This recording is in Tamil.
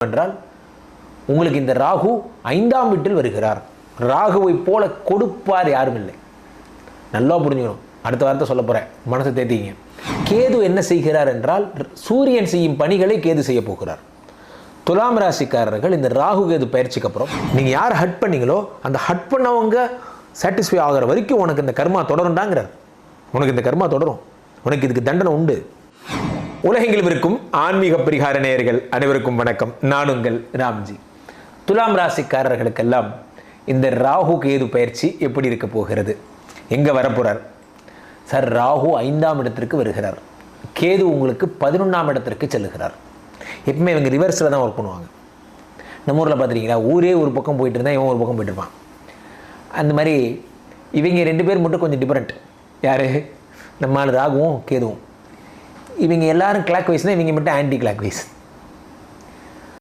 என்றால் உங்களுக்கு இந்த ராகு 5ஆம் வீட்டில் வருகிறார். ராகுவை போல கொடுப்பார் யாரும் இல்லை. நல்லா புரிஞ்சுக்கணும். அடுத்த வார்த்தை சொல்ல போகிறேன், மனசை தேத்திங்க. கேது என்ன செய்கிறார் என்றால் சூரியன் செய்யும் பணிகளை கேது செய்ய போகிறார். துலாம் ராசிக்காரர்கள் இந்த ராகு கேது பயிற்சிக்கு அப்புறம் நீங்கள் யார் ஹட் பண்ணீங்களோ அந்த ஹட் பண்ணவங்க சாட்டிஸ்ஃபை ஆகிற வரைக்கும் உனக்கு இந்த கர்மா தொடரும்டாங்கிறார். உனக்கு இந்த கர்மா தொடரும், உனக்கு இதுக்கு தண்டனை உண்டு. உலகெங்கிலும் இருக்கும் ஆன்மீக பரிகார நேயர்கள் அனைவருக்கும் வணக்கம். நான் உங்கள் ராம்ஜி. துலாம் ராசிக்காரர்களுக்கெல்லாம் இந்த ராகு கேது பயிற்சி எப்படி இருக்க போகிறது, எங்கே வரப்போகிறார்? சார், ராகு 5ஆம் இடத்திற்கு வருகிறார், கேது உங்களுக்கு 11ஆம் இடத்திற்கு செல்லுகிறார். எப்பவுமே இவங்க ரிவர்ஸில் தான் ஒர்க் பண்ணுவாங்க. நம்ம ஊரில் பார்த்துருக்கீங்களா, ஊரே ஒரு பக்கம் போயிட்டு இருந்தால் இவன் ஒரு பக்கம் போயிட்டு இருப்பான். அந்த மாதிரி இவங்க 2 பேர் மட்டும் கொஞ்சம் டிஃப்ரெண்ட். யார்? நம்மளால் ராகுவும் கேதுவும். இவங்க எல்லாரும் கிளாக் வைஸ்னால் இவங்க மட்டும் ஆன்டி கிளாக் வைஸ்.